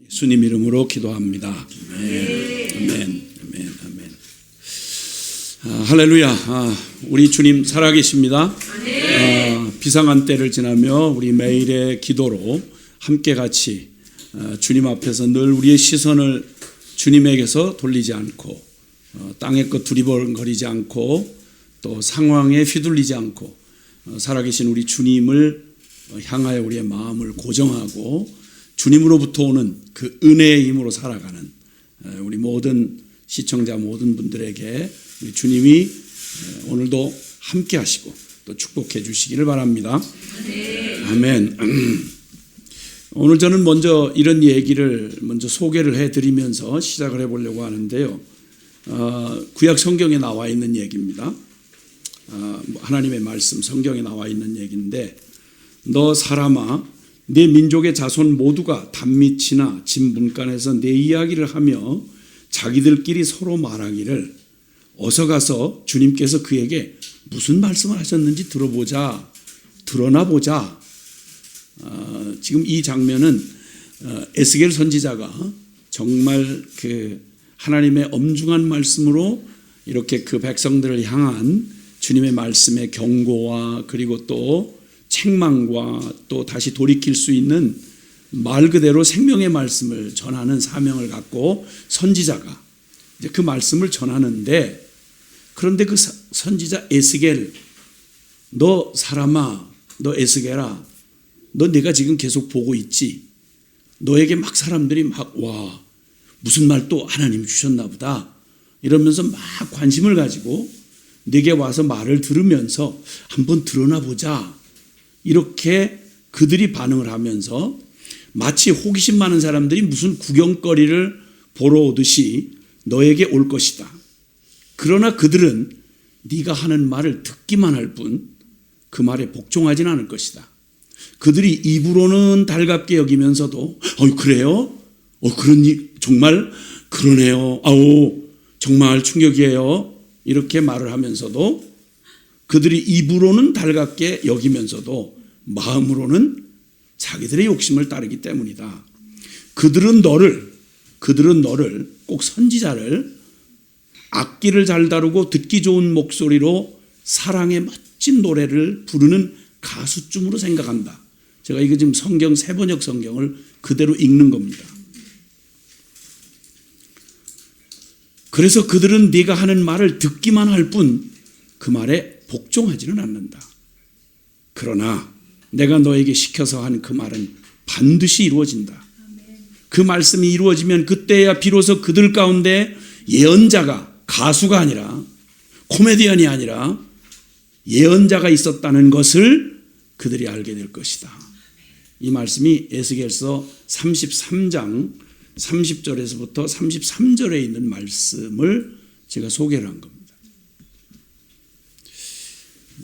예수님 이름으로 기도합니다. 아멘. 할렐루야. 우리 주님 살아계십니다. 비상한 때를 지나며 우리 매일의 기도로 함께 같이 주님 앞에서 늘 우리의 시선을 주님에게서 돌리지 않고 땅의 것 두리번거리지 않고 또 상황에 휘둘리지 않고 살아계신 우리 주님을 향하여 우리의 마음을 고정하고 주님으로부터 오는 그 은혜의 힘으로 살아가는 우리 모든 시청자 모든 분들에게 우리 주님이 오늘도 함께 하시고 또 축복해 주시기를 바랍니다. 아멘. 오늘 저는 먼저 이런 얘기를 먼저 소개를 해드리면서 시작을 해보려고 하는데요. 구약 성경에 나와 있는 얘기입니다. 하나님의 말씀 성경에 나와 있는 얘기인데, 너 사람아 내 민족의 자손 모두가 단밑이나 집 문간에서 내 이야기를 하며 자기들끼리 서로 말하기를 어서 가서 주님께서 그에게 무슨 말씀을 하셨는지 드러나 보자. 지금 이 장면은 에스겔 선지자가 정말 그 하나님의 엄중한 말씀으로 이렇게 그 백성들을 향한 주님의 말씀의 경고와 그리고 또 책망과 또 다시 돌이킬 수 있는 말 그대로 생명의 말씀을 전하는 사명을 갖고 선지자가 이제 그 말씀을 전하는데, 그런데 그 선지자 에스겔, 너 사람아, 너 에스겔아, 너 내가 지금 계속 보고 있지? 너에게 막 사람들이 와 무슨 말 또 하나님이 주셨나 보다 이러면서 막 관심을 가지고 내게 와서 말을 들으면서 한번 드러나 보자, 이렇게 그들이 반응을 하면서 마치 호기심 많은 사람들이 무슨 구경거리를 보러 오듯이 너에게 올 것이다. 그러나 그들은 네가 하는 말을 듣기만 할 뿐 그 말에 복종하지는 않을 것이다. 그들이 입으로는 달갑게 여기면서도 그래요? 정말 그러네요. 정말 충격이에요. 이렇게 말을 하면서도 그들이 입으로는 달갑게 여기면서도 마음으로는 자기들의 욕심을 따르기 때문이다. 그들은 너를 꼭 선지자를 악기를 잘 다루고 듣기 좋은 목소리로 사랑의 멋진 노래를 부르는 가수쯤으로 생각한다. 제가 이거 지금 성경 세번역 성경을 그대로 읽는 겁니다. 그래서 그들은 네가 하는 말을 듣기만 할 뿐 그 말에 복종하지는 않는다. 그러나 내가 너에게 시켜서 한 그 말은 반드시 이루어진다. 그 말씀이 이루어지면 그때야 비로소 그들 가운데 예언자가, 가수가 아니라 코미디언이 아니라 예언자가 있었다는 것을 그들이 알게 될 것이다. 이 말씀이 에스겔서 33장 30절에서부터 33절에 있는 말씀을 제가 소개를 한 겁니다.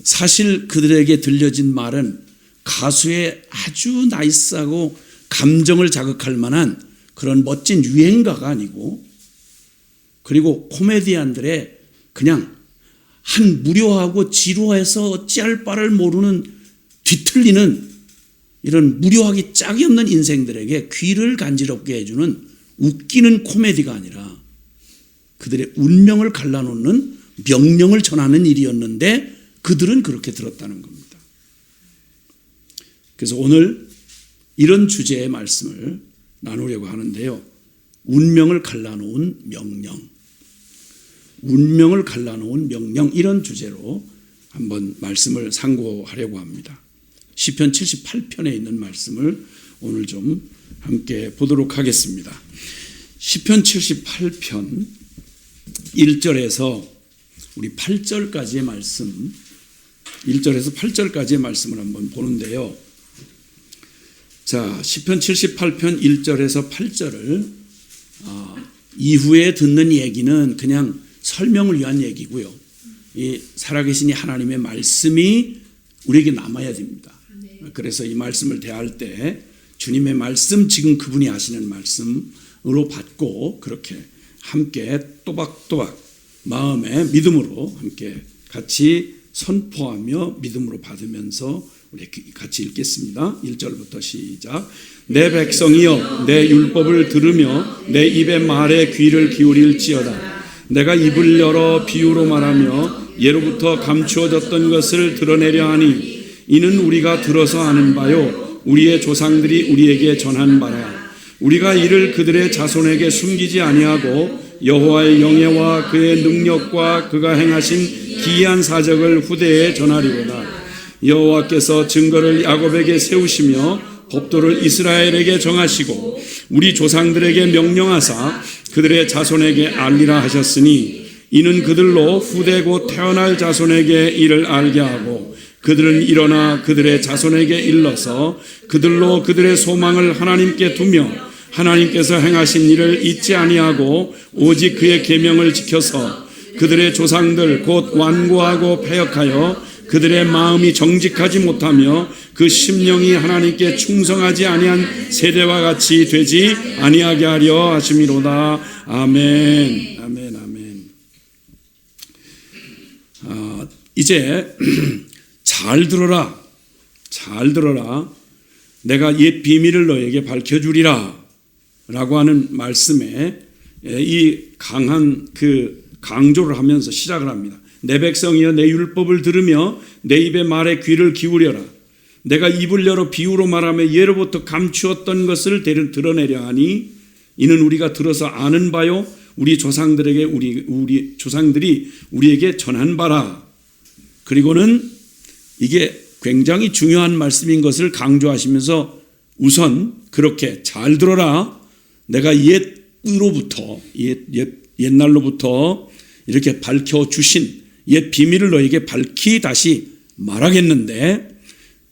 사실 그들에게 들려진 말은 가수의 아주 나이스하고 감정을 자극할 만한 그런 멋진 유행가가 아니고, 그리고 코미디언들의 그냥 한 무료하고 지루해서 어찌할 바를 모르는 뒤틀리는 이런 무료하기 짝이 없는 인생들에게 귀를 간지럽게 해주는 웃기는 코미디가 아니라 그들의 운명을 갈라놓는 명령을 전하는 일이었는데 그들은 그렇게 들었다는 겁니다. 그래서 오늘 이런 주제의 말씀을 나누려고 하는데요. 운명을 갈라놓은 명령, 운명을 갈라놓은 명령, 이런 주제로 한번 말씀을 상고하려고 합니다. 시편 78편에 있는 말씀을 오늘 좀 함께 보도록 하겠습니다. 시편 78편 1절에서 우리 8절까지의 말씀, 1절에서 8절까지의 말씀을 한번 보는데요. 자, 시편 78편 1절에서 8절을 이후에 듣는 얘기는 그냥 설명을 위한 얘기고요. 이 살아계신 이 하나님의 말씀이 우리에게 남아야 됩니다. 그래서 이 말씀을 대할 때 주님의 말씀, 지금 그분이 하시는 말씀으로 받고 그렇게 함께 또박또박 마음의 믿음으로 함께 같이 선포하며 믿음으로 받으면서 우리 같이 읽겠습니다. 1절부터 시작. 내 백성이여 내 율법을 들으며 내 입의 말에 귀를 기울일지어다. 내가 입을 열어 비유로 말하며 예로부터 감추어졌던 것을 드러내려 하니 이는 우리가 들어서 아는 바요 우리의 조상들이 우리에게 전한 바라. 우리가 이를 그들의 자손에게 숨기지 아니하고 여호와의 영예와 그의 능력과 그가 행하신 기이한 사적을 후대에 전하리로다. 여호와께서 증거를 야곱에게 세우시며 법도를 이스라엘에게 정하시고 우리 조상들에게 명령하사 그들의 자손에게 알리라 하셨으니 이는 그들로 후대 곧 태어날 자손에게 이를 알게 하고 그들은 일어나 그들의 자손에게 일러서 그들로 그들의 소망을 하나님께 두며 하나님께서 행하신 일을 잊지 아니하고 오직 그의 계명을 지켜서 그들의 조상들 곧 완고하고 패역하여 그들의 마음이 정직하지 못하며 그 심령이 하나님께 충성하지 아니한 세대와 같이 되지 아니하게 하려 하심이로다. 아멘. 아멘. 아멘. 이제 잘 들어라. 잘 들어라. 내가 옛 비밀을 너에게 밝혀주리라. 라고 하는 말씀에 이 강한 그 강조를 하면서 시작을 합니다. 내 백성이여 내 율법을 들으며 내 입의 말에 귀를 기울여라. 내가 입을 열어 비유로 말하며 예로부터 감추었던 것을 드러내려 하니 이는 우리가 들어서 아는 바요 우리 조상들에게 우리 조상들이 우리에게 전한 바라. 그리고는 이게 굉장히 중요한 말씀인 것을 강조하시면서 우선 그렇게 잘 들어라. 내가 옛날로부터 이렇게 밝혀주신 옛 비밀을 너에게 밝히 다시 말하겠는데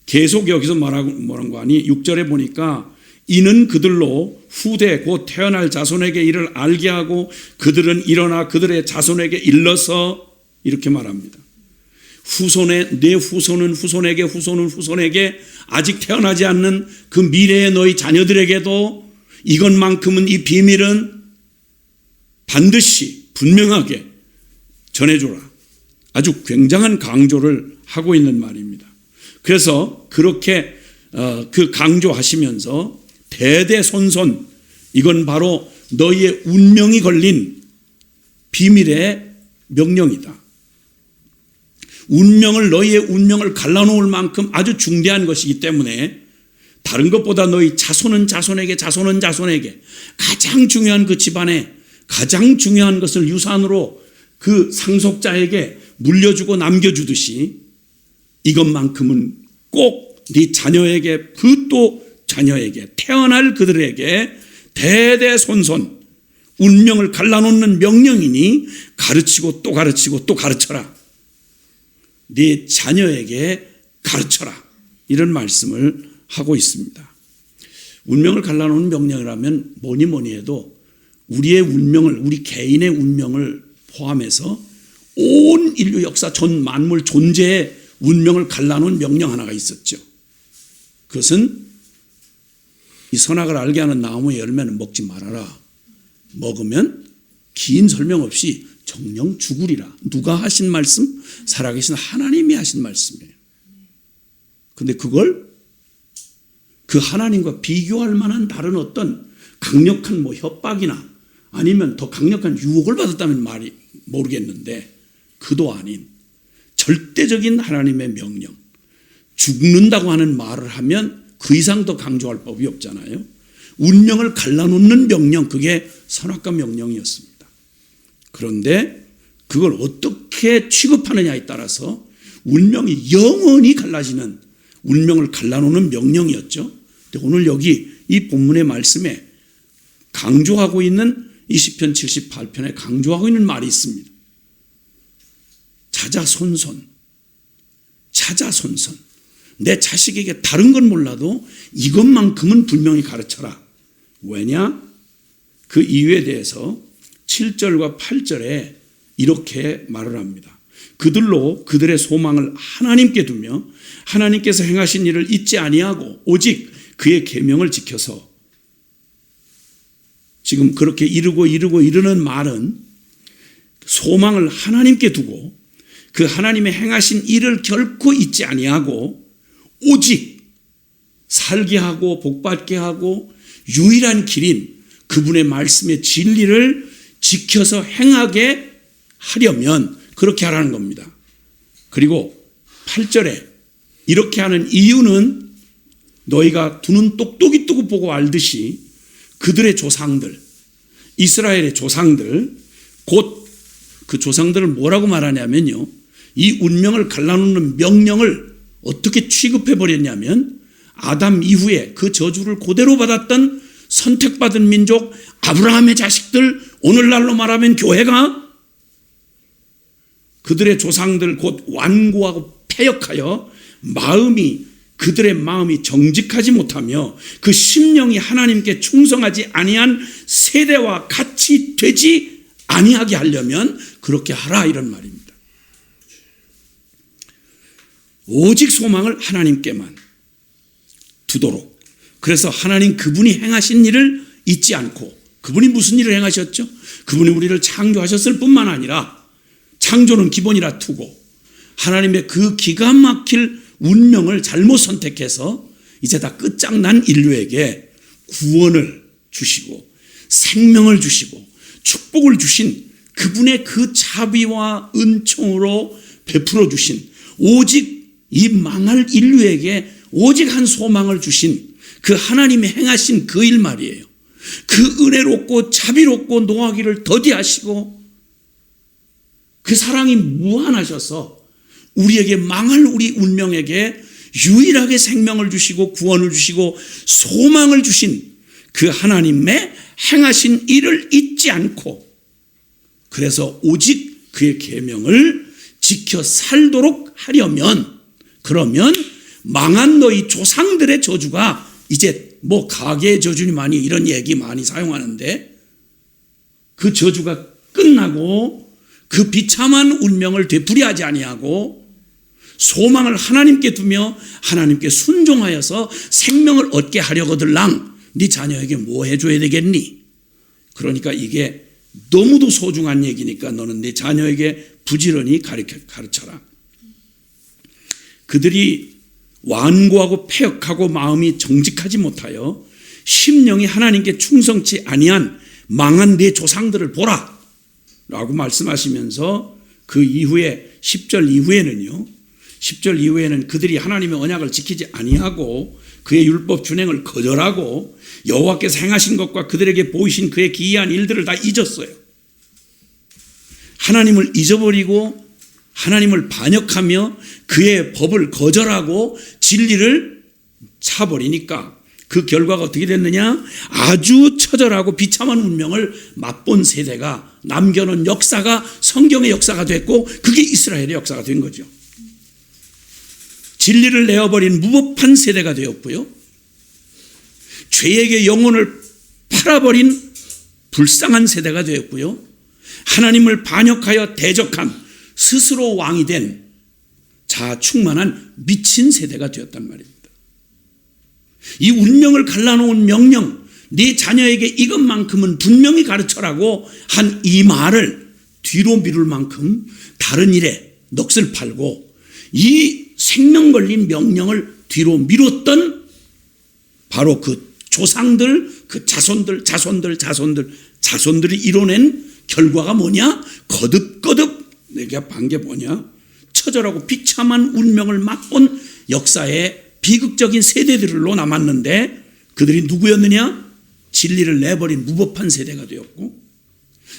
계속 여기서 뭐란 거 아니? 6절에 보니까 이는 그들로 후대 곧 태어날 자손에게 이를 알게 하고 그들은 일어나 그들의 자손에게 일러서 이렇게 말합니다. 내 후손은 후손에게 후손은 후손에게 아직 태어나지 않는 그 미래의 너희 자녀들에게도 이것만큼은 이 비밀은 반드시 분명하게 전해줘라. 아주 굉장한 강조를 하고 있는 말입니다. 그래서 그렇게 그 강조하시면서 대대손손 이건 바로 너희의 운명이 걸린 비밀의 명령이다. 너희의 운명을 갈라놓을 만큼 아주 중대한 것이기 때문에 다른 것보다 너희 자손은 자손에게 가장 중요한 그 집안에 가장 중요한 것을 유산으로 그 상속자에게 물려주고 남겨주듯이 이것만큼은 꼭 네 자녀에게 그 또 자녀에게 태어날 그들에게 대대손손 운명을 갈라놓는 명령이니 가르치고 또 가르치고 또 가르쳐라. 네 자녀에게 가르쳐라. 이런 말씀을 하고 있습니다. 운명을 갈라놓는 명령이라면 뭐니 해도 우리의 운명을 우리 개인의 운명을 포함해서 온 인류 역사 전 만물 존재의 운명을 갈라놓은 명령 하나가 있었죠. 그것은 이 선악을 알게 하는 나무의 열매는 먹지 말아라. 먹으면 긴 설명 없이 정령 죽으리라. 누가 하신 말씀? 살아계신 하나님이 하신 말씀이에요. 그런데 그걸 그 하나님과 비교할 만한 다른 어떤 강력한 협박이나 아니면 더 강력한 유혹을 받았다면 말이 모르겠는데 그도 아닌 절대적인 하나님의 명령, 죽는다고 하는 말을 하면 그 이상 더 강조할 법이 없잖아요. 운명을 갈라놓는 명령, 그게 선악과 명령이었습니다. 그런데 그걸 어떻게 취급하느냐에 따라서 운명이 영원히 갈라지는 운명을 갈라놓는 명령이었죠. 근데 오늘 여기 이 본문의 말씀에 강조하고 있는 이 시편 78편에 강조하고 있는 말이 있습니다. 자자손손. 내 자식에게 다른 건 몰라도 이것만큼은 분명히 가르쳐라. 왜냐? 그 이유에 대해서 7절과 8절에 이렇게 말을 합니다. 그들로 그들의 소망을 하나님께 두며 하나님께서 행하신 일을 잊지 아니하고 오직 그의 계명을 지켜서 지금 그렇게 이르는 말은 소망을 하나님께 두고 그 하나님의 행하신 일을 결코 잊지 아니하고 오직 살게 하고 복받게 하고 유일한 길인 그분의 말씀의 진리를 지켜서 행하게 하려면 그렇게 하라는 겁니다. 그리고 8절에 이렇게 하는 이유는 너희가 두 눈 똑똑이 뜨고 보고 알듯이 그들의 조상들, 이스라엘의 조상들, 곧 그 조상들을 뭐라고 말하냐면요, 이 운명을 갈라놓는 명령을 어떻게 취급해 버렸냐면 아담 이후에 그 저주를 그대로 받았던 선택받은 민족 아브라함의 자식들, 오늘날로 말하면 교회가 그들의 조상들 곧 완고하고 패역하여 그들의 마음이 정직하지 못하며 그 심령이 하나님께 충성하지 아니한 세대와 같이 되지 아니하게 하려면 그렇게 하라, 이런 말입니다. 오직 소망을 하나님께만 두도록. 그래서 하나님 그분이 행하신 일을 잊지 않고, 그분이 무슨 일을 행하셨죠? 그분이 우리를 창조하셨을 뿐만 아니라 창조는 기본이라 두고 하나님의 그 기가 막힐 운명을 잘못 선택해서 이제 다 끝장난 인류에게 구원을 주시고 생명을 주시고 축복을 주신 그분의 그 자비와 은총으로 베풀어 주신, 오직 이 망할 인류에게 오직 한 소망을 주신 그 하나님이 행하신 그 일 말이에요. 그 은혜롭고 자비롭고 노하기를 더디하시고 그 사랑이 무한하셔서 우리에게 망할 우리 운명에게 유일하게 생명을 주시고 구원을 주시고 소망을 주신 그 하나님의 행하신 일을 잊지 않고, 그래서 오직 그의 계명을 지켜 살도록 하려면, 그러면 망한 너희 조상들의 저주가 이제 뭐 가계의 저주니 많이 이런 얘기 많이 사용하는데 그 저주가 끝나고 그 비참한 운명을 되풀이하지 아니하고 소망을 하나님께 두며 하나님께 순종하여서 생명을 얻게 하려거들랑 네 자녀에게 뭐 해줘야 되겠니? 그러니까 이게 너무도 소중한 얘기니까 너는 네 자녀에게 부지런히 가르쳐라. 그들이 완고하고 패역하고 마음이 정직하지 못하여 심령이 하나님께 충성치 아니한 망한 네 조상들을 보라 라고 말씀하시면서 그 이후에 10절 이후에는 그들이 하나님의 언약을 지키지 아니하고 그의 율법 준행을 거절하고 여호와께서 행하신 것과 그들에게 보이신 그의 기이한 일들을 다 잊었어요. 하나님을 잊어버리고 하나님을 반역하며 그의 법을 거절하고 진리를 차버리니까 그 결과가 어떻게 됐느냐? 아주 처절하고 비참한 운명을 맛본 세대가 남겨놓은 역사가 성경의 역사가 됐고 그게 이스라엘의 역사가 된 거죠. 진리를 내어버린 무법한 세대가 되었고요. 죄에게 영혼을 팔아버린 불쌍한 세대가 되었고요. 하나님을 반역하여 대적한 스스로 왕이 된 자아 충만한 미친 세대가 되었단 말입니다. 이 운명을 갈라놓은 명령, 네 자녀에게 이것만큼은 분명히 가르쳐라고 한 이 말을 뒤로 미룰 만큼 다른 일에 넋을 팔고 이 생명 걸린 명령을 뒤로 미뤘던 바로 그 조상들, 그 자손들이 이뤄낸 결과가 뭐냐? 거듭 내가 반 게 뭐냐? 처절하고 비참한 운명을 맛본 역사의 비극적인 세대들로 남았는데 그들이 누구였느냐? 진리를 내버린 무법한 세대가 되었고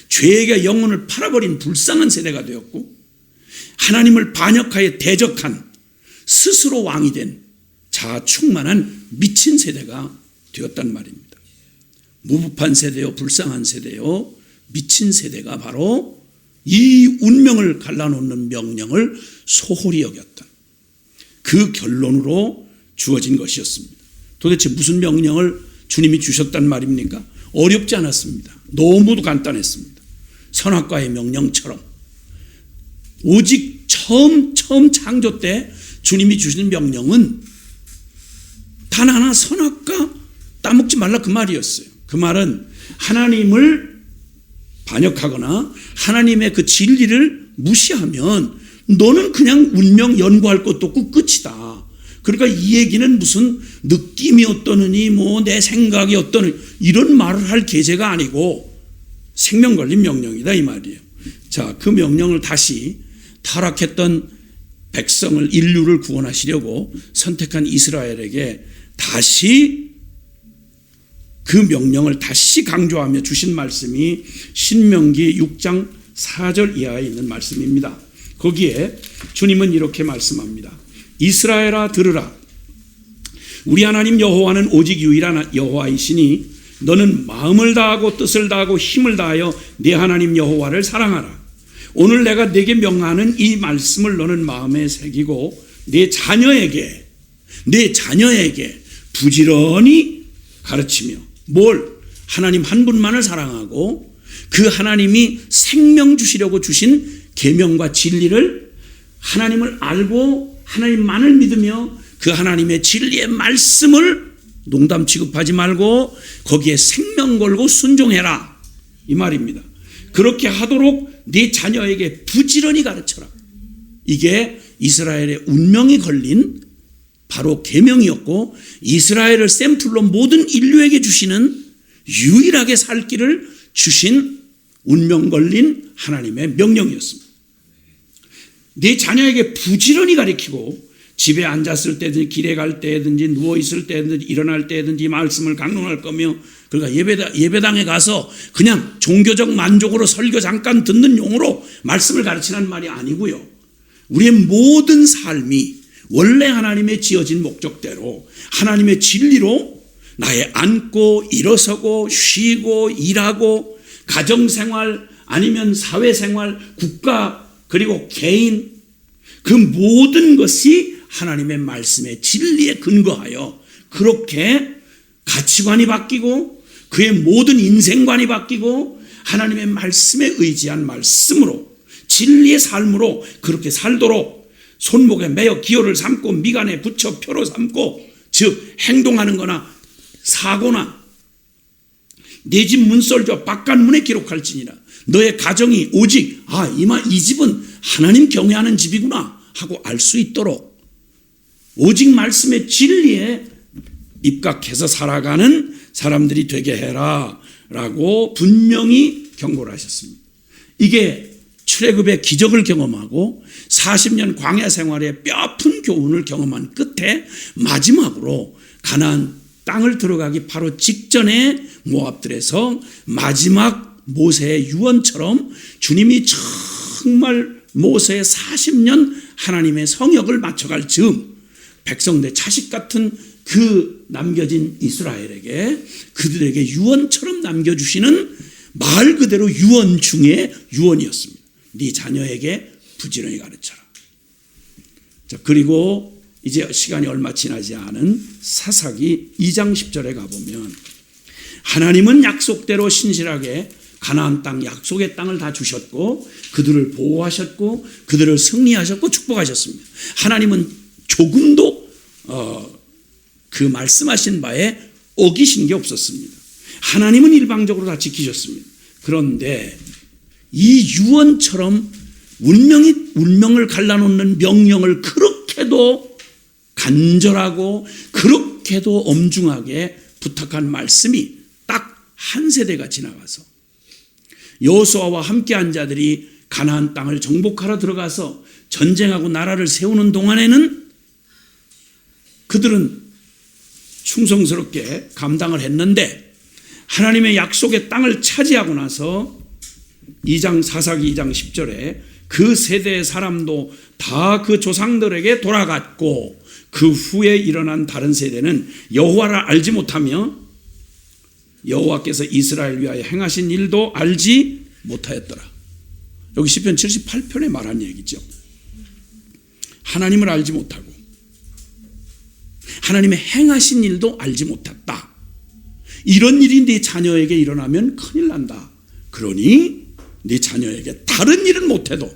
죄에게 영혼을 팔아버린 불쌍한 세대가 되었고 하나님을 반역하여 대적한 스스로 왕이 된 자아 충만한 미친 세대가 되었단 말입니다. 무법한 세대요, 불쌍한 세대요, 미친 세대가 바로 이 운명을 갈라놓는 명령을 소홀히 여겼던 그 결론으로 주어진 것이었습니다. 도대체 무슨 명령을 주님이 주셨단 말입니까? 어렵지 않았습니다. 너무도 간단했습니다. 선악과의 명령처럼 오직 처음 창조 때 주님이 주신 명령은 단 하나 선악과 따먹지 말라 그 말이었어요. 그 말은 하나님을 반역하거나 하나님의 그 진리를 무시하면 너는 그냥 운명 연구할 것도 없고 끝이다. 그러니까 이 얘기는 무슨 느낌이 어떠느니 뭐 내 생각이 어떠느니 이런 말을 할 계제가 아니고 생명 걸린 명령이다 이 말이에요. 자, 그 명령을 다시 타락했던 백성을 인류를 구원하시려고 선택한 이스라엘에게 다시 그 명령을 다시 강조하며 주신 말씀이 신명기 6장 4절 이하에 있는 말씀입니다. 거기에 주님은 이렇게 말씀합니다. 이스라엘아 들으라. 우리 하나님 여호와는 오직 유일한 여호와이시니 너는 마음을 다하고 뜻을 다하고 힘을 다하여 네 하나님 여호와를 사랑하라. 오늘 내가 네게 명하는 이 말씀을 너는 마음에 새기고 네 자녀에게 부지런히 가르치며 뭘? 하나님 한 분만을 사랑하고 그 하나님이 생명 주시려고 주신 계명과 진리를 하나님을 알고 하나님만을 믿으며 그 하나님의 진리의 말씀을 농담 취급하지 말고 거기에 생명 걸고 순종해라 이 말입니다. 그렇게 하도록 네 자녀에게 부지런히 가르쳐라. 이게 이스라엘의 운명이 걸린 바로 계명이었고 이스라엘을 샘플로 모든 인류에게 주시는 유일하게 살 길을 주신 운명 걸린 하나님의 명령이었습니다. 네 자녀에게 부지런히 가르치고 집에 앉았을 때든지 길에 갈 때든지 누워있을 때든지 일어날 때든지 말씀을 강론할 거며 그러니까 예배당에 가서 그냥 종교적 만족으로 설교 잠깐 듣는 용으로 말씀을 가르치는 말이 아니고요. 우리의 모든 삶이 원래 하나님의 지어진 목적대로 하나님의 진리로 나의 앉고 일어서고 쉬고 일하고 가정생활 아니면 사회생활 국가 그리고 개인 그 모든 것이 하나님의 말씀의 진리에 근거하여 그렇게 가치관이 바뀌고 그의 모든 인생관이 바뀌고 하나님의 말씀에 의지한 말씀으로 진리의 삶으로 그렇게 살도록 손목에 매어 기호를 삼고 미간에 붙여 표로 삼고 즉 행동하는 거나 사고나 내 집 문설주 바깥문에 기록할지니라 너의 가정이 오직 이 집은 하나님 경외하는 집이구나 하고 알 수 있도록 오직 말씀의 진리에 입각해서 살아가는 사람들이 되게 해라 라고 분명히 경고를 하셨습니다. 이게 출애굽의 기적을 경험하고 40년 광야 생활의 뼈아픈 교훈을 경험한 끝에 마지막으로 가나안 땅을 들어가기 바로 직전에 모압들에서 마지막 모세의 유언처럼 주님이 정말 모세의 40년 하나님의 성역을 맞춰갈 즈음 백성들 자식 같은 그 남겨진 이스라엘에게 그들에게 유언처럼 남겨주시는 말 그대로 유언 중에 유언이었습니다. 네 자녀에게 부지런히 가르쳐라. 자, 그리고 이제 시간이 얼마 지나지 않은 사사기 2장 10절에 가보면 하나님은 약속대로 신실하게 가나안 땅 약속의 땅을 다 주셨고 그들을 보호하셨고 그들을 승리하셨고 축복하셨습니다. 하나님은 조금도 그 말씀하신 바에 어기신 게 없었습니다. 하나님은 일방적으로 다 지키셨습니다. 그런데 이 유언처럼 운명을 갈라놓는 명령을 그렇게도 간절하고 그렇게도 엄중하게 부탁한 말씀이 딱 한 세대가 지나가서 여호수아와 함께한 자들이 가나안 땅을 정복하러 들어가서 전쟁하고 나라를 세우는 동안에는 그들은 충성스럽게 감당을 했는데 하나님의 약속의 땅을 차지하고 나서 사사기 2장 10절에 그 세대의 사람도 다 그 조상들에게 돌아갔고 그 후에 일어난 다른 세대는 여호와를 알지 못하며 여호와께서 이스라엘 위하여 행하신 일도 알지 못하였더라. 여기 시편 78편에 말한 얘기죠. 하나님을 알지 못하고 하나님의 행하신 일도 알지 못했다. 이런 일이 네 자녀에게 일어나면 큰일 난다. 그러니 네 자녀에게 다른 일은 못해도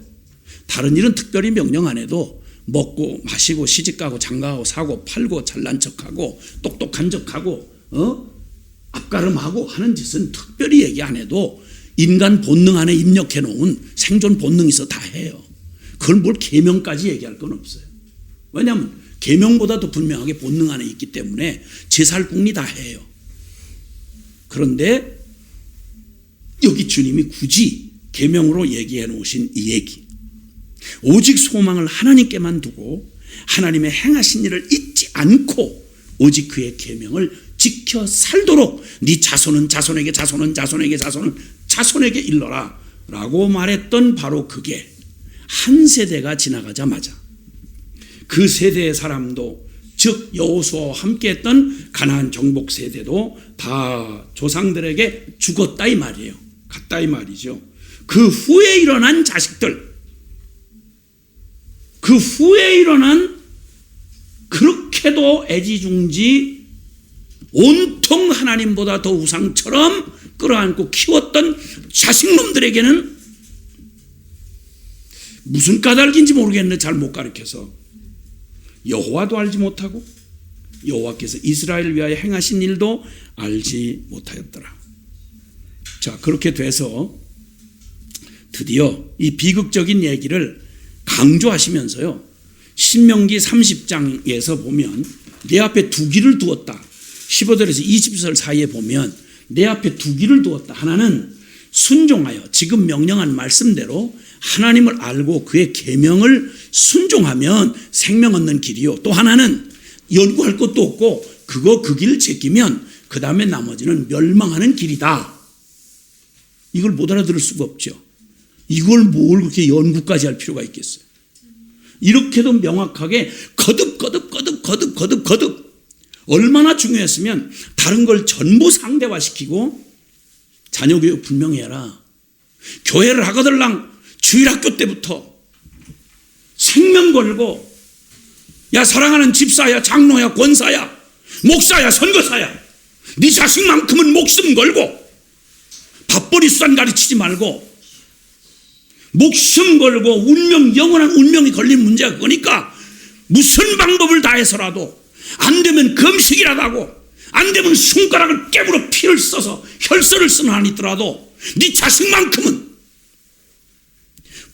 다른 일은 특별히 명령 안 해도 먹고 마시고 시집가고 장가가고 사고 팔고 잘난 척하고 똑똑한 척하고 앞가름하고 하는 짓은 특별히 얘기 안 해도 인간 본능 안에 입력해 놓은 생존 본능이 있어 다 해요. 그걸 뭘 계명까지 얘기할 건 없어요. 왜냐하면 계명보다 더 분명하게 본능 안에 있기 때문에 제살궁리 다 해요. 그런데 여기 주님이 굳이 계명으로 얘기해 놓으신 이 얘기, 오직 소망을 하나님께만 두고 하나님의 행하신 일을 잊지 않고 오직 그의 계명을 지켜 살도록 네 자손은 자손에게 자손은 자손에게 자손은 자손에게 일러라 라고 말했던 바로 그게 한 세대가 지나가자마자 그 세대의 사람도, 즉 여호수아와 함께했던 가나안 정복 세대도 다 조상들에게 죽었다 이 말이에요. 갔다 이 말이죠. 그 후에 일어난 자식들, 그 후에 일어난 그렇게도 애지중지 온통 하나님보다 더 우상처럼 끌어안고 키웠던 자식놈들에게는 무슨 까닭인지 모르겠는데 잘 못 가르쳐서 여호와도 알지 못하고 여호와께서 이스라엘을 위하여 행하신 일도 알지 못하였더라. 자, 그렇게 돼서 드디어 이 비극적인 얘기를 강조하시면서요, 신명기 30장에서 보면 내 앞에 두 길을 두었다. 15절에서 20절 사이에 보면 내 앞에 두 길을 두었다. 하나는 순종하여 지금 명령한 말씀대로 하나님을 알고 그의 계명을 순종하면 생명 얻는 길이요. 또 하나는 연구할 것도 없고 그 길을 제끼면 그 다음에 나머지는 멸망하는 길이다. 이걸 못 알아들을 수가 없죠. 이걸 뭘 그렇게 연구까지 할 필요가 있겠어요. 이렇게도 명확하게 거듭 얼마나 중요했으면 다른 걸 전부 상대화시키고 자녀교육 분명히 해라. 교회를 하거들랑 주일학교 때부터 생명 걸고, 야 사랑하는 집사야, 장로야, 권사야, 목사야, 선거사야, 네 자식만큼은 목숨 걸고 밥벌이 수단 가르치지 말고 목숨 걸고 영원한 운명이 걸린 문제가 그거니까 무슨 방법을 다해서라도 안 되면 금식이라도 하고 안 되면 손가락을 깨물어 피를 써서 혈서를 쓰는 한이 있더라도 네 자식만큼은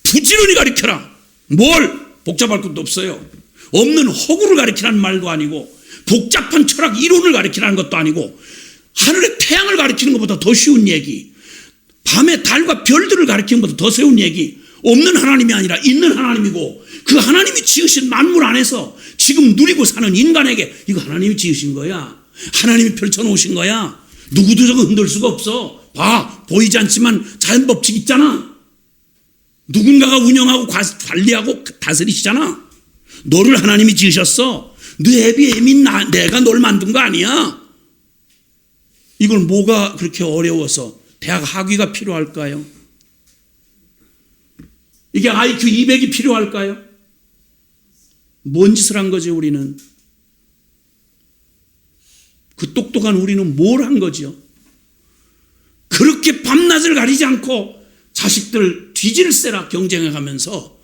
부지런히 가르쳐라. 뭘 복잡할 것도 없어요. 없는 허구를 가르치라는 말도 아니고 복잡한 철학 이론을 가르치라는 것도 아니고 하늘의 태양을 가르치는 것보다 더 쉬운 얘기, 밤의 달과 별들을 가르치는 것보다 더 쉬운 얘기, 없는 하나님이 아니라 있는 하나님이고 그 하나님이 지으신 만물 안에서 지금 누리고 사는 인간에게 이거 하나님이 지으신 거야. 하나님이 펼쳐놓으신 거야. 누구도 저거 흔들 수가 없어. 봐, 보이지 않지만 자연 법칙 있잖아. 누군가가 운영하고 관리하고 다스리시잖아. 너를 하나님이 지으셨어. 너 애비 애민 내가 널 만든 거 아니야. 이걸 뭐가 그렇게 어려워서 대학 학위가 필요할까요? 이게 IQ 200이 필요할까요? 뭔 짓을 한 거지 우리는? 그 똑똑한 우리는 뭘 한 거지요? 그렇게 밤낮을 가리지 않고 자식들 뒤질세라 경쟁해가면서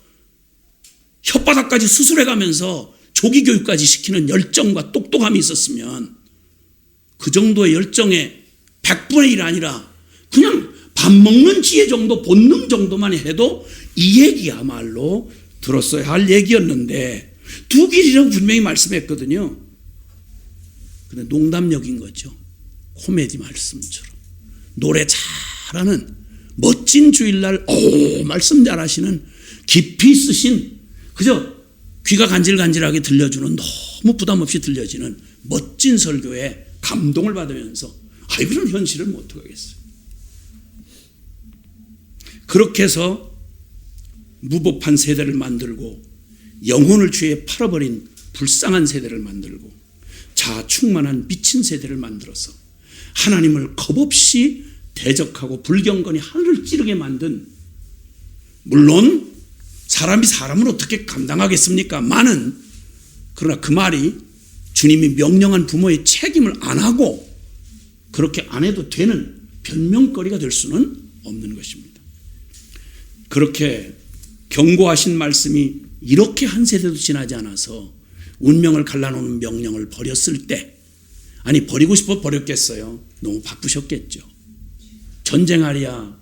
혓바닥까지 수술해가면서 조기교육까지 시키는 열정과 똑똑함이 있었으면 그 정도의 열정의 100분의 1 아니라 그냥 밥 먹는 지혜 정도, 본능 정도만 해도 이 얘기야말로 들었어야 할 얘기였는데 두 길이라고 분명히 말씀했거든요. 근데 농담력인 거죠. 코미디 말씀처럼. 노래 잘하는 멋진 주일날 말씀 잘하시는 깊이 쓰신 그저 귀가 간질간질하게 들려주는 너무 부담 없이 들려지는 멋진 설교에 감동을 받으면서 이런 현실을 못 어떡하겠어요. 그렇게 해서 무법한 세대를 만들고 영혼을 죄에 팔아버린 불쌍한 세대를 만들고 자충만한 미친 세대를 만들어서 하나님을 겁없이 대적하고 불경건이 하늘을 찌르게 만든, 물론 사람이 사람을 어떻게 감당하겠습니까? 그러나 그 말이 주님이 명령한 부모의 책임을 안 하고 그렇게 안 해도 되는 변명거리가 될 수는 없는 것입니다. 그렇게 경고하신 말씀이 이렇게 한 세대도 지나지 않아서 운명을 갈라놓는 명령을 버렸을 때, 아니 버리고 싶어 버렸겠어요? 너무 바쁘셨겠죠. 전쟁하랴,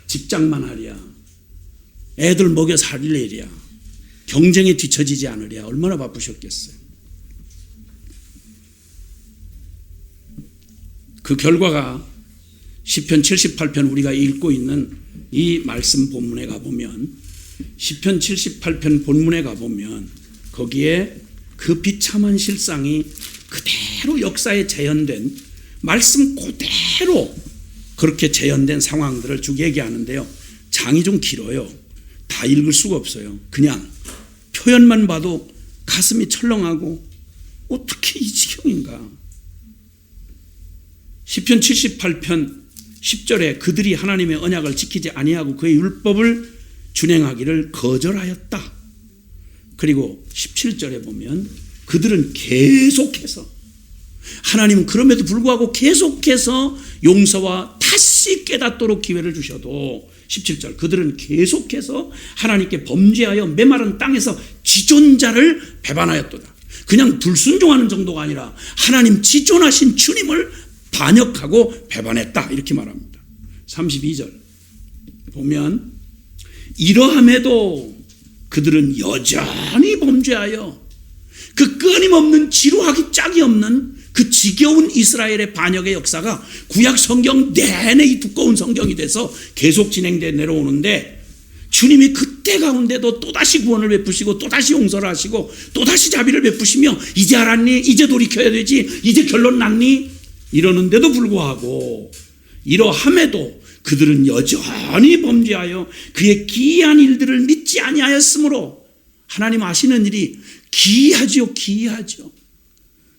직장만 하랴, 애들 먹여 살리랴, 경쟁에 뒤처지지 않으랴, 얼마나 바쁘셨겠어요. 그 결과가 시편 78편 우리가 읽고 있는 이 말씀 본문에 가보면, 시편 78편 본문에 가보면 거기에 그 비참한 실상이 그대로 역사에 재현된, 말씀 그대로 그렇게 재현된 상황들을 쭉 얘기하는데요. 장이 좀 길어요. 다 읽을 수가 없어요. 그냥 표현만 봐도 가슴이 철렁하고 어떻게 이 지경인가. 시편 78편 10절에 그들이 하나님의 언약을 지키지 아니하고 그의 율법을 준행하기를 거절하였다. 그리고 17절에 보면 그들은 계속해서, 하나님은 그럼에도 불구하고 계속해서 용서와 다시 깨닫도록 기회를 주셔도, 17절 그들은 계속해서 하나님께 범죄하여 메마른 땅에서 지존자를 배반하였도다. 그냥 불순종하는 정도가 아니라 하나님 지존하신 주님을 반역하고 배반했다, 이렇게 말합니다. 32절 보면 이러함에도 그들은 여전히 범죄하여 그 끊임없는 지루하기 짝이 없는 그 지겨운 이스라엘의 반역의 역사가 구약 성경 내내 이 두꺼운 성경이 돼서 계속 진행돼 내려오는데, 주님이 그때 가운데도 또다시 구원을 베푸시고 또다시 용서를 하시고 또다시 자비를 베푸시며 이제 알았니? 이제 돌이켜야 되지? 이제 결론 났니? 이러는데도 불구하고, 이러함에도 그들은 여전히 범죄하여 그의 기이한 일들을 믿지 아니하였으므로, 하나님 아시는 일이 기이하지요. 기이하죠.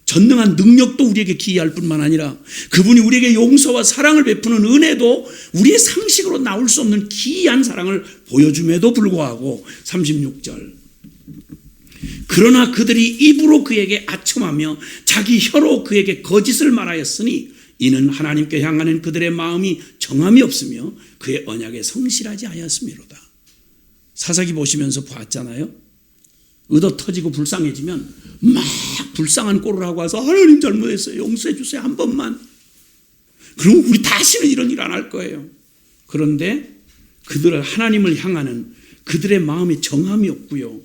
전능한 능력도 우리에게 기이할 뿐만 아니라 그분이 우리에게 용서와 사랑을 베푸는 은혜도 우리의 상식으로 나올 수 없는 기이한 사랑을 보여줌에도 불구하고, 36절 그러나 그들이 입으로 그에게 아첨하며 자기 혀로 그에게 거짓을 말하였으니 이는 하나님께 향하는 그들의 마음이 정함이 없으며 그의 언약에 성실하지 않았음이로다. 사사기 보시면서 봤잖아요. 얻어 터지고 불쌍해지면 막 불쌍한 꼴을 하고 와서 하나님 잘못했어요, 용서해 주세요 한 번만. 그럼 우리 다시는 이런 일 안 할 거예요. 그런데 그들을 하나님을 향하는 그들의 마음에 정함이 없고요,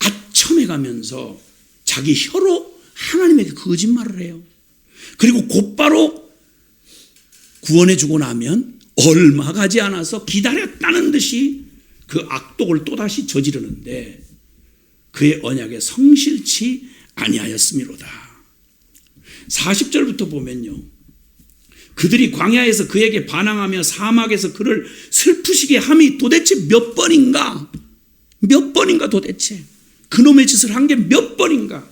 아첨해가면서 자기 혀로 하나님에게 거짓말을 해요. 그리고 곧바로 구원해주고 나면 얼마 가지 않아서 기다렸다는 듯이 그 악독을 또다시 저지르는데 그의 언약에 성실치 아니하였음이로다. 40절부터 보면요, 그들이 광야에서 그에게 반항하며 사막에서 그를 슬프시게 함이 도대체 몇 번인가? 몇 번인가 도대체? 그놈의 짓을 한 게 몇 번인가?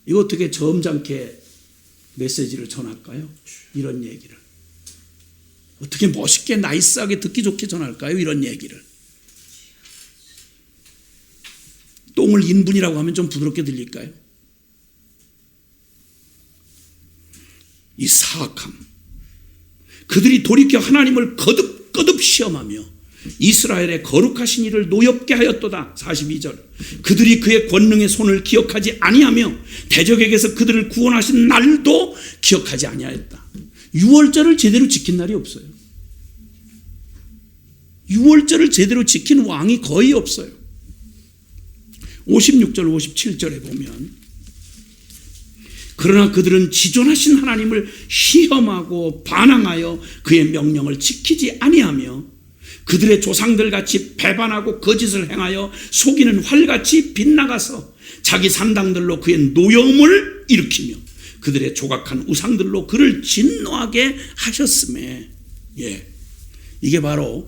이거 어떻게 점잖게 메시지를 전할까요? 이런 얘기를 어떻게 멋있게 나이스하게 듣기 좋게 전할까요? 이런 얘기를. 똥을 인분이라고 하면 좀 부드럽게 들릴까요? 이 사악함, 그들이 돌이켜 하나님을 거듭거듭 시험하며 이스라엘의 거룩하신 이를 노엽게 하였도다. 42절 그들이 그의 권능의 손을 기억하지 아니하며 대적에게서 그들을 구원하신 날도 기억하지 아니하였다. 6월절을 제대로 지킨 날이 없어요. 6월절을 제대로 지킨 왕이 거의 없어요. 56절 57절에 보면 그러나 그들은 지존하신 하나님을 시험하고 반항하여 그의 명령을 지키지 아니하며 그들의 조상들 같이 배반하고 거짓을 행하여 속이는 활같이 빗나가서 자기 산당들로 그의 노여움을 일으키며 그들의 조각한 우상들로 그를 진노하게 하셨음에, 이게 바로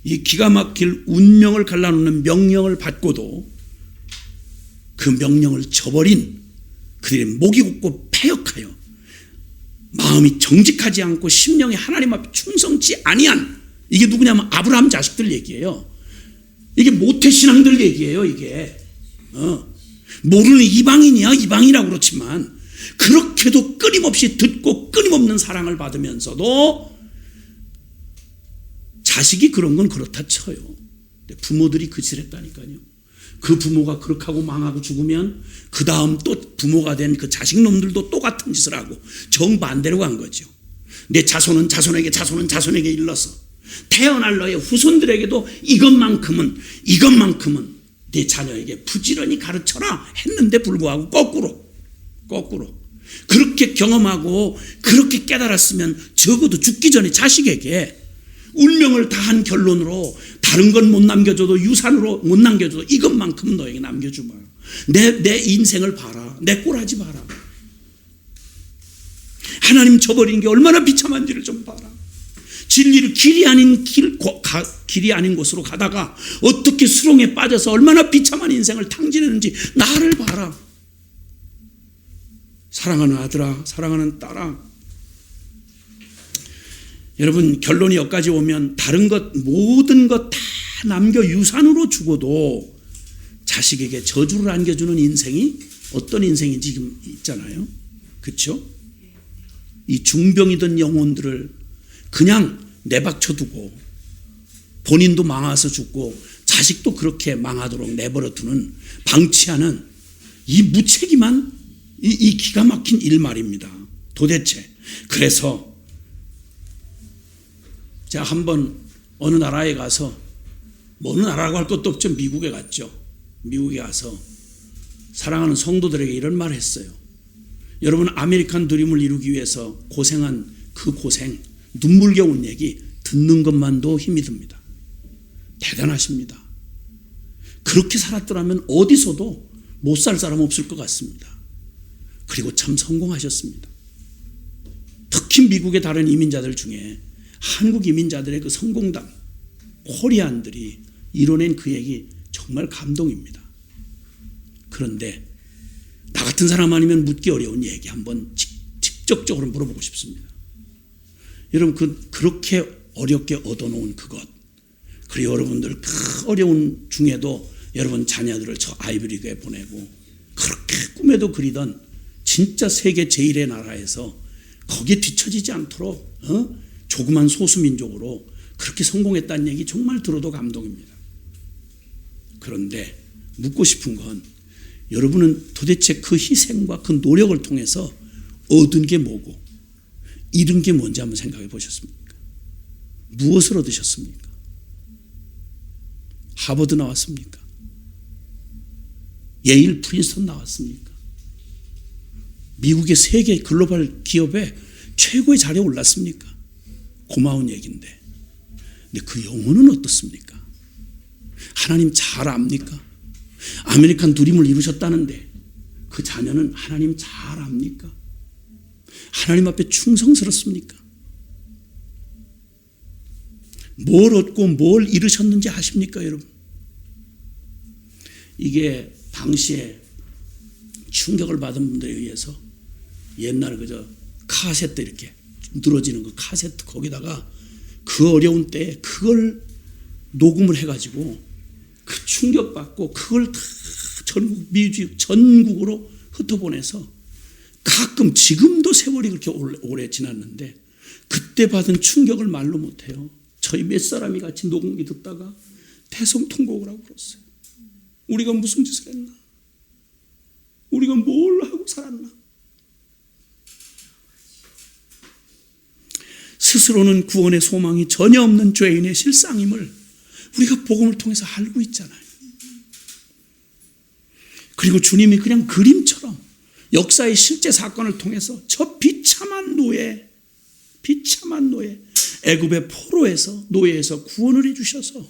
이 기가 막힐 운명을 갈라놓는 명령을 받고도 그 명령을 저버린 그들의 목이 굳고 패역하여 마음이 정직하지 않고 심령이 하나님 앞에 충성치 아니한, 이게 누구냐면 아브라함 자식들 얘기예요. 이게 모태신앙들 얘기예요. 이게 모르는 이방인이야, 이방이라고 그렇지만 그렇게도 끊임없이 듣고 끊임없는 사랑을 받으면서도 자식이 그런 건 그렇다 쳐요. 부모들이 그 짓을 했다니까요. 그 부모가 그렇게 하고 망하고 죽으면 그 다음 또 부모가 된 그 자식놈들도 똑같은 짓을 하고 정반대로 간 거죠. 내 자손은 자손에게, 자손은 자손에게 일러서 태어날 너의 후손들에게도 이것만큼은 내 자녀에게 부지런히 가르쳐라 했는데 불구하고 거꾸로 그렇게 경험하고 그렇게 깨달았으면 적어도 죽기 전에 자식에게 운명을 다한 결론으로 다른 건 못 남겨줘도 유산으로 못 남겨줘도 이것만큼은 너에게 남겨주마. 내 인생을 봐라. 내 꼬라지 봐라. 하나님 저버린 게 얼마나 비참한지를 좀 봐라. 진리를 길이 아닌 곳으로 가다가 어떻게 수렁에 빠져서 얼마나 비참한 인생을 탕진했는지 나를 봐라. 사랑하는 아들아, 사랑하는 딸아, 여러분 결론이 여기까지 오면 다른 것 모든 것 다 남겨 유산으로 주고도 자식에게 저주를 안겨주는 인생이 어떤 인생인지 지금 있잖아요. 그렇죠? 이 중병이던 영혼들을 그냥 내박쳐두고 본인도 망해서 죽고 자식도 그렇게 망하도록 내버려 두는 방치하는 이 무책임한 이 기가 막힌 일 말입니다. 도대체 그래서 제가 한번 어느 나라에 가서 어느 나라라고 할 것도 없죠. 미국에 갔죠. 미국에 가서 사랑하는 성도들에게 이런 말을 했어요. 여러분 아메리칸 드림을 이루기 위해서 고생한 그 고생, 눈물겨운 얘기 듣는 것만도 힘이 듭니다. 대단하십니다. 그렇게 살았더라면 어디서도 못 살 사람 없을 것 같습니다. 그리고 참 성공하셨습니다. 특히 미국의 다른 이민자들 중에 한국 이민자들의 그 성공담, 코리안들이 이뤄낸 그 얘기 정말 감동입니다. 그런데 나 같은 사람 아니면 묻기 어려운 얘기 한번 직접적으로 물어보고 싶습니다. 여러분 그렇게 어렵게 얻어놓은 그것, 그리고 여러분들 그 어려운 중에도 여러분 자녀들을 저 아이비리그에 보내고 그렇게 꿈에도 그리던 진짜 세계 제1의 나라에서 거기에 뒤처지지 않도록 조그만 소수민족으로 그렇게 성공했다는 얘기 정말 들어도 감동입니다. 그런데 묻고 싶은 건 여러분은 도대체 그 희생과 그 노력을 통해서 얻은 게 뭐고 잃은 게 뭔지 한번 생각해 보셨습니까? 무엇을 얻으셨습니까? 하버드 나왔습니까? 예일 프린스턴 나왔습니까? 미국의 세계 글로벌 기업에 최고의 자리에 올랐습니까? 고마운 얘기인데, 근데 그 영혼은 어떻습니까? 하나님 잘 압니까? 아메리칸 드림을 이루셨다는데 그 자녀는 하나님 잘 압니까? 하나님 앞에 충성스럽습니까? 뭘 얻고 뭘 이루셨는지 아십니까, 여러분? 이게 당시에 충격을 받은 분들에 의해서 옛날 그저 카세트 이렇게 늘어지는 그 카세트 거기다가 그 어려운 때에 그걸 녹음을 해가지고 그 충격받고 그걸 다 전국으로 흩어보내서 가끔 지금도 세월이 그렇게 오래 지났는데 그때 받은 충격을 말로 못해요. 저희 몇 사람이 같이 녹음기 듣다가 대성통곡을 하고 그랬어요. 우리가 무슨 짓을 했나? 우리가 뭘 하고 살았나? 스스로는 구원의 소망이 전혀 없는 죄인의 실상임을 우리가 복음을 통해서 알고 있잖아요. 그리고 주님이 그냥 그림처럼 역사의 실제 사건을 통해서 저 비참한 노예 애굽의 포로에서 노예에서 구원을 해주셔서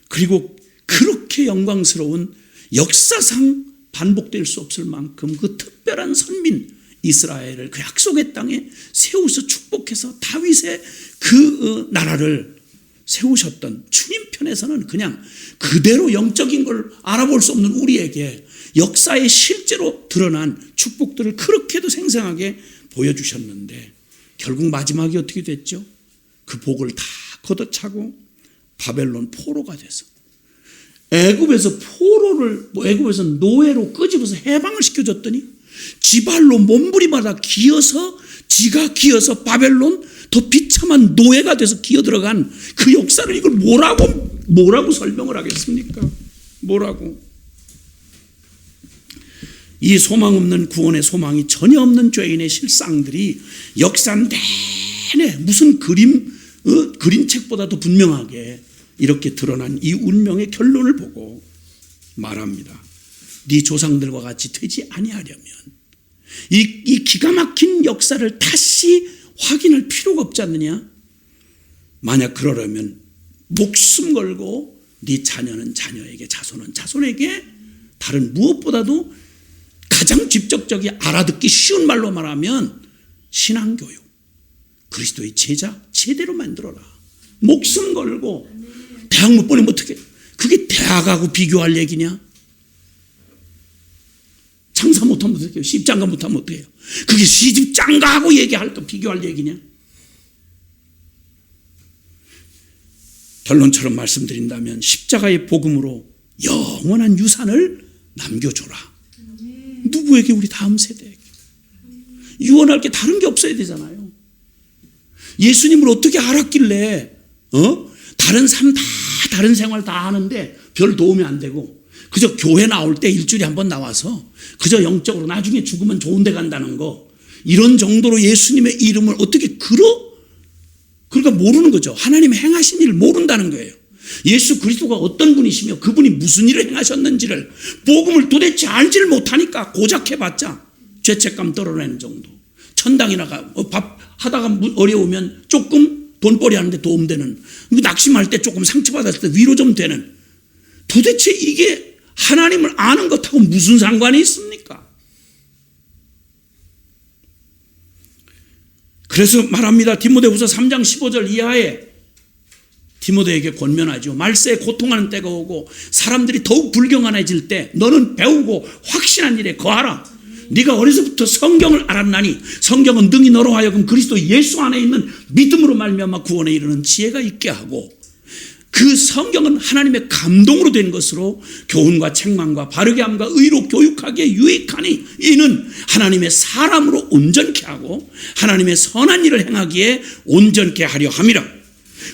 그리고 그렇게 영광스러운 역사상 반복될 수 없을 만큼 그 특별한 선민 이스라엘을 그 약속의 땅에 세우서 축복해서 다윗의 그 나라를 세우셨던 주님 편에서는 그냥 그대로 영적인 걸 알아볼 수 없는 우리에게 역사에 실제로 드러난 축복들을 그렇게도 생생하게 보여주셨는데 결국 마지막이 어떻게 됐죠? 그 복을 다 걷어차고 바벨론 포로가 돼서 애굽에서 애굽에서 노예로 끄집어서 해방을 시켜줬더니 지발로 몸부림하다 지가 기어서 바벨론 더 비참한 노예가 돼서 기어 들어간 그 역사를 이걸 뭐라고 설명을 하겠습니까? 뭐라고? 이 소망 없는 구원의 소망이 전혀 없는 죄인의 실상들이 역사 내내 무슨 그림책보다도 분명하게 이렇게 드러난 이 운명의 결론을 보고 말합니다. 네 조상들과 같이 되지 아니하려면 이 기가 막힌 역사를 다시 확인할 필요가 없지 않느냐? 만약 그러려면 목숨 걸고 네 자녀는 자녀에게, 자손은 자손에게, 다른 무엇보다도 가장 직접적이 알아듣기 쉬운 말로 말하면 신앙교육, 그리스도의 제자 제대로 만들어라. 목숨 걸고. 대학 못 보내면 어떡해? 그게 대학하고 비교할 얘기냐? 장사 못하면 어떡해요? 시집장가 못하면 어떡해요? 그게 시집장가하고 얘기할 거 비교할 얘기냐? 결론처럼 말씀드린다면 십자가의 복음으로 영원한 유산을 남겨줘라. 누구에게? 우리 다음 세대에게. 유언할 게 다른 게 없어야 되잖아요. 예수님을 어떻게 알았길래 다른 삶 다, 다른 생활 다 하는데 별 도움이 안 되고 그저 교회 나올 때 일주일에 한 번 나와서 그저 영적으로 나중에 죽으면 좋은 데 간다는 거, 이런 정도로 예수님의 이름을 어떻게 그러니까 모르는 거죠. 하나님의 행하신 일을 모른다는 거예요. 예수 그리스도가 어떤 분이시며 그분이 무슨 일을 행하셨는지를, 복음을 도대체 알지를 못하니까 고작 해봤자 죄책감 떨어내는 정도. 천당이나 밥 하다가 어려우면 조금 돈벌이 하는데 도움되는, 낙심할 때 조금 상처받았을 때 위로 좀 되는, 도대체 이게 하나님을 아는 것하고 무슨 상관이 있습니까? 그래서 말합니다. 디모데후서 3장 15절 이하에 디모데에게 권면하죠. 말세에 고통하는 때가 오고 사람들이 더욱 불경한해질 때 너는 배우고 확신한 일에 거하라. 네가 어려서부터 성경을 알았나니 성경은 능히 너로 하여금 그리스도 예수 안에 있는 믿음으로 말미암아 구원에 이르는 지혜가 있게 하고, 그 성경은 하나님의 감동으로 된 것으로 교훈과 책망과 바르게 함과 의로 교육하기에 유익하니 이는 하나님의 사람으로 온전케 하고 하나님의 선한 일을 행하기에 온전케 하려 함이라.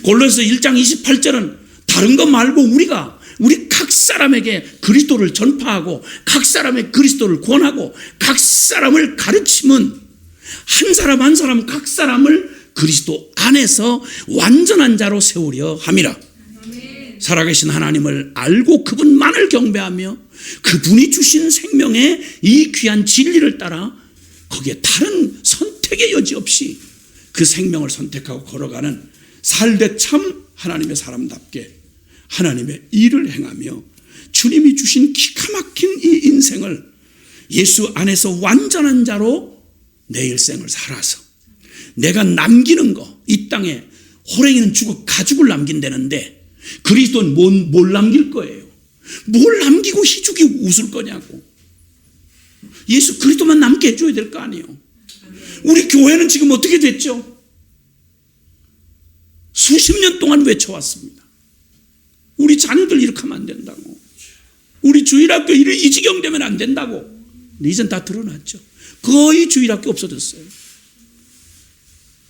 골로새 1장 28절은 다른 것 말고 우리 각 사람에게 그리스도를 전파하고 각 사람의 그리스도를 권하고 각 사람을 가르침은 한 사람 한 사람 각 사람을 그리스도 안에서 완전한 자로 세우려 함이라. 살아계신 하나님을 알고 그분만을 경배하며 그분이 주신 생명의 이 귀한 진리를 따라 거기에 다른 선택의 여지 없이 그 생명을 선택하고 걸어가는 살되 참 하나님의 사람답게 하나님의 일을 행하며 주님이 주신 기가 막힌 이 인생을 예수 안에서 완전한 자로 내 일생을 살아서 내가 남기는 거, 이 땅에 호랭이는 죽어 가죽을 남긴다는데 그리스도는 뭘 남길 거예요? 뭘 남기고 희죽이 웃을 거냐고. 예수 그리스도만 남게 해줘야 될 거 아니에요. 우리 교회는 지금 어떻게 됐죠? 수십 년 동안 외쳐왔습니다. 우리 자녀들 이렇게 하면 안 된다고. 우리 주일학교 이 지경 되면 안 된다고. 이젠 다 드러났죠. 거의 주일학교 없어졌어요.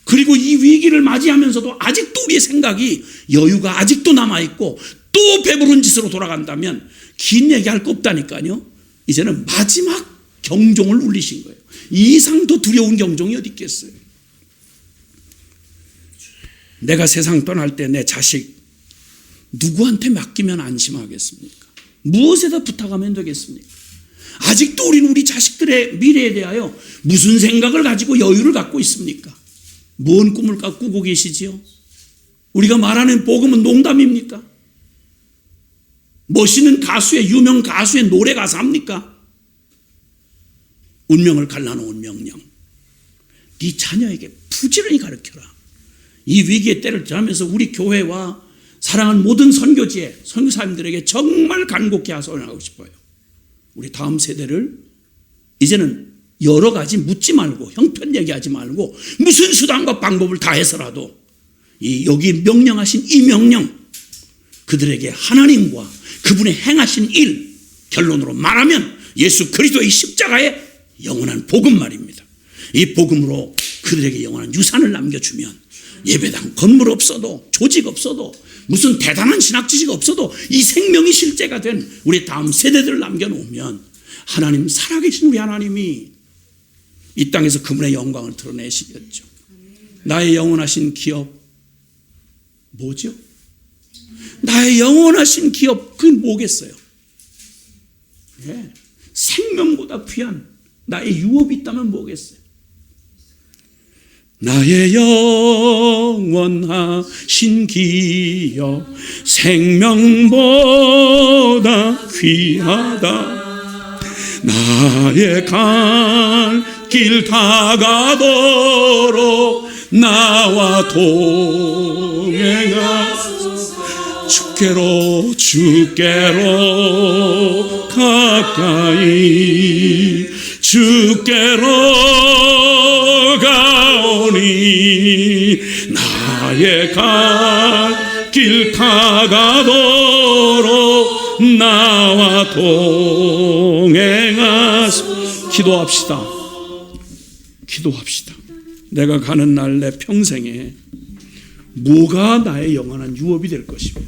그리고 이 위기를 맞이하면서도 아직도 우리의 생각이 여유가 아직도 남아있고 또 배부른 짓으로 돌아간다면 긴 얘기할 거 없다니까요. 이제는 마지막 경종을 울리신 거예요. 이 이상 더 두려운 경종이 어디 있겠어요. 내가 세상 떠날 때 내 자식 누구한테 맡기면 안심하겠습니까? 무엇에다 부탁하면 되겠습니까? 아직도 우리는 우리 자식들의 미래에 대하여 무슨 생각을 가지고 여유를 갖고 있습니까? 뭔 꿈을 꾸고 계시지요? 우리가 말하는 복음은 농담입니까? 멋있는 가수의, 유명 가수의 노래 가사입니까? 운명을 갈라놓은 명령. 네 자녀에게 부지런히 가르쳐라. 이 위기의 때를 지나면서 우리 교회와 사랑하는 모든 선교지에 선교사님들에게 정말 간곡히 하소연하고 싶어요. 우리 다음 세대를 이제는 여러 가지 묻지 말고 형편 얘기하지 말고 무슨 수단과 방법을 다 해서라도 여기 명령하신 이 명령, 그들에게 하나님과 그분의 행하신 일, 결론으로 말하면 예수 그리스도의 십자가의 영원한 복음 말입니다. 이 복음으로 그들에게 영원한 유산을 남겨주면 예배당 건물 없어도 조직 없어도 무슨 대단한 신학 지식 없어도 이 생명이 실제가 된 우리 다음 세대들을 남겨놓으면 하나님, 살아계신 우리 하나님이 이 땅에서 그분의 영광을 드러내시겠죠. 나의 영원하신 기업 뭐죠? 나의 영원하신 기업, 그게 뭐겠어요? 네. 생명보다 귀한 나의 유업이 있다면 뭐겠어요? 나의 영원하신 기여 생명보다 귀하다. 나의 갈 길 다가도록 나와 동행하소서. 주께로 가까이 주께로 가오니 나의 갈 길 다가도록 나와 동행하소서. 기도합시다. 내가 가는 날 내 평생에 뭐가 나의 영원한 유업이 될 것이며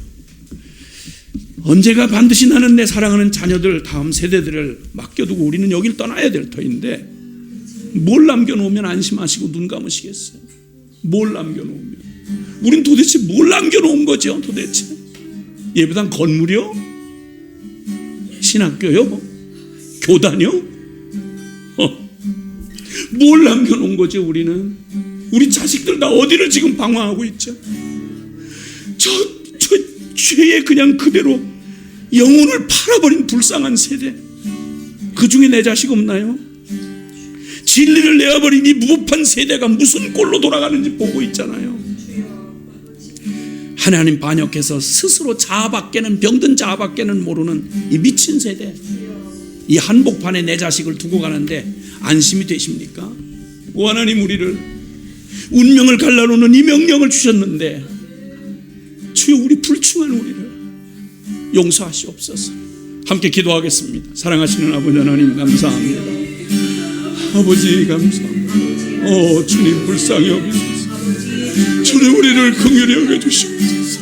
언제가 반드시 나는 내 사랑하는 자녀들 다음 세대들을 맡겨두고 우리는 여길 떠나야 될 터인데 뭘 남겨놓으면 안심하시고 눈 감으시겠어요? 뭘 남겨놓으면? 우린 도대체 뭘 남겨놓은 거죠? 도대체 예배당 건물이요? 신학교요? 교단이요? 뭘 남겨놓은 거죠? 우리는 우리 자식들 다 어디를 지금 방황하고 있죠? 저 죄에 그냥 그대로 영혼을 팔아버린 불쌍한 세대, 그 중에 내 자식 없나요? 진리를 내어버린 이 무법한 세대가 무슨 꼴로 돌아가는지 보고 있잖아요. 하나님 반역해서 스스로 자아밖에는, 병든 자아밖에는 모르는 이 미친 세대, 이 한복판에 내 자식을 두고 가는데 안심이 되십니까? 오 하나님, 우리를 운명을 갈라놓는 이 명령을 주셨는데 주여 우리 불충한 우리를 용서하시옵소서. 함께 기도하겠습니다. 사랑하시는 아버지 하나님 감사합니다. 아버지 감사합니다. 주님 불쌍히 여기소서. 주님 우리를 긍휼히 여겨주시옵소서.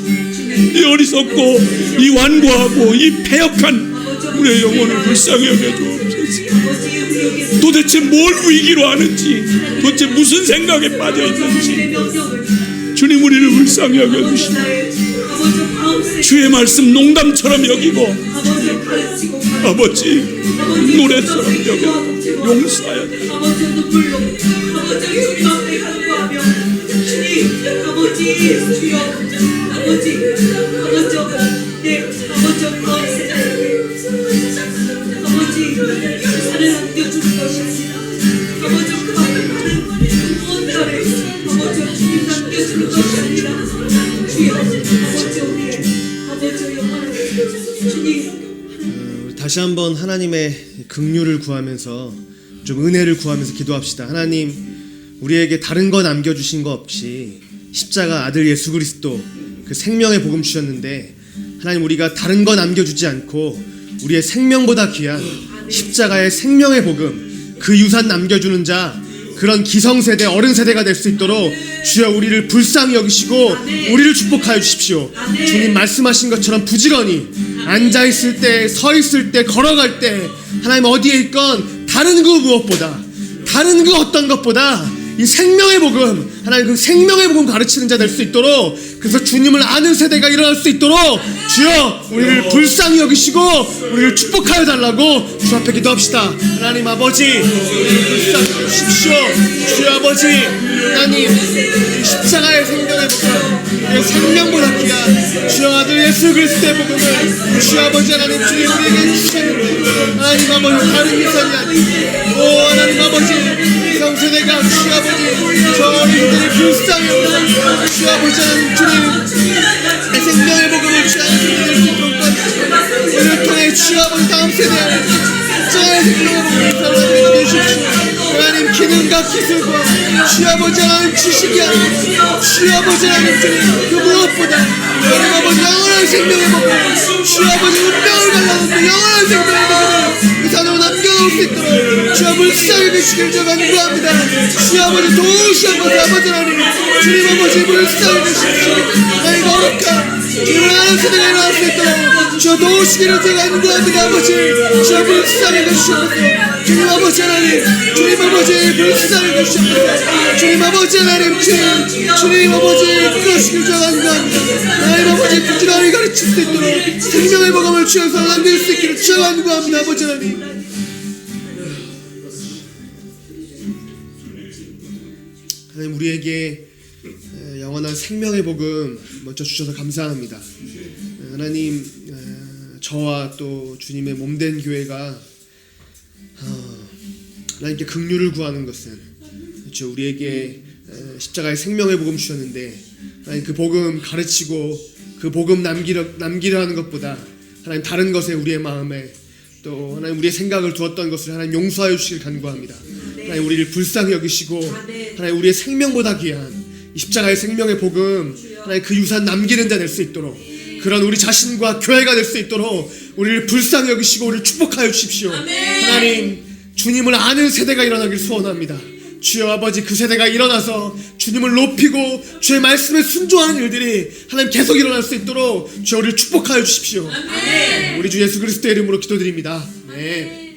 이 어리석고 이 완고하고 이 패역한 우리의 영혼을 불쌍히 여겨주옵소서. 도대체 뭘 위기로 하는지, 도대체 무슨 생각에 빠져 있는지 주님 우리를 불쌍히 여겨주시옵소서. 주의 말씀 농담처럼 여기고 아버지 노래처럼 여겨 용서하여 다시 한번 하나님의 긍휼을 구하면서 좀 은혜를 구하면서 기도합시다. 하나님, 우리에게 다른 거 남겨주신 거 없이 십자가 아들 예수 그리스도 그 생명의 복음 주셨는데 하나님, 우리가 다른 거 남겨주지 않고 우리의 생명보다 귀한 십자가의 생명의 복음, 그 유산 남겨주는 자, 그런 기성세대, 어른세대가 될 수 있도록 주여 우리를 불쌍히 여기시고 우리를 축복하여 주십시오. 주님 말씀하신 것처럼 부지런히 앉아있을 때, 서있을 때, 걸어갈 때 하나님 어디에 있건 다른 그 무엇보다, 다른 그 어떤 것보다 이 생명의 복음, 하나님 그 생명의 복음 가르치는 자 될 수 있도록, 그래서 주님을 아는 세대가 일어날 수 있도록 주여 우리를 불쌍히 여기시고 우리를 축복하여 달라고 주 앞에 기도합시다. 하나님 아버지, 우리를 불쌍히 여기십시오. 주여 아버지, 하나님 이 십자가의 생명의 복음, 우리의 생명보다 귀한 주여 아들 예수 그리스도의 복음을 주여 아버지 하나님 주님 우리에게 주셨는데 하나님 아버지 다른 유산이 아니고 오 하나님 아버지 기성세대가 주여 아버지 저 어린이들이 불쌍히 여기고 주여 아버지 하나님 주님 내 생명의 복음을 주여 하나님 우리를 통해 주여 아버지 다음 세대에 십자가의 생명의 복음을 살아내게 해주십시오. 하나님 기능과 기술과 주여 아버지 하나님 지식이 아니고 주여 아버지 하나님 주님 그 무엇보다 하나님 아버지 영원한 생명의 복음 주여 아버지 운명을 갈라놓는 영원한 생명의 복음을 그 산으로 남겨놓을 수 있도록 주여 불쌍히 계시길 제가 간구합니다. 주여 아버지 도우시옵소서. 아버지 하나님 주님 아버지 불쌍히 계십시오. 하나님 거룩한 주님을 아는 세대가 일어날 수 있도록 주여 도우시기를 제가 간구합니다. 아버지 주여 불쌍히 계시옵소서. 주님 아버지 하나님 주님 아버지 불쌍히 계시옵소서. 주님 아버지 하나님 주님 아버지 그러시길 제가 간구합니다. 하나님 아버지 부지런히 가르칠 수 있도록 생명의 복음을 주여서 남길 수 있기를 제가 간구합니다. 아버지 하나님 우리에게 영원한 생명의 복음 먼저 주셔서 감사합니다. 하나님, 저와 또 주님의 몸된 교회가 하나님께 긍휼을 구하는 것은 그렇죠, 우리에게 십자가의 생명의 복음 주셨는데 하나님 그 복음 가르치고 그 복음 남기려 하는 것보다 하나님 다른 것에 우리의 마음에 또 하나님 우리의 생각을 두었던 것을 하나님 용서하여 주시길 간구합니다. 하나님 우리를 불쌍히 여기시고 하나님 우리의 생명보다 귀한 이 십자가의 생명의 복음 하나님 그 유산 남기는 자 될 수 있도록 그런 우리 자신과 교회가 될 수 있도록 우리를 불쌍히 여기시고 우리를 축복하여 주십시오. 하나님 주님을 아는 세대가 일어나길 소원합니다. 주여 아버지, 그 세대가 일어나서 주님을 높이고 주의 말씀에 순종하는 일들이 하나님 계속 일어날 수 있도록 주여 우리를 축복하여 주십시오. 우리 주 예수 그리스도의 이름으로 기도드립니다. 네.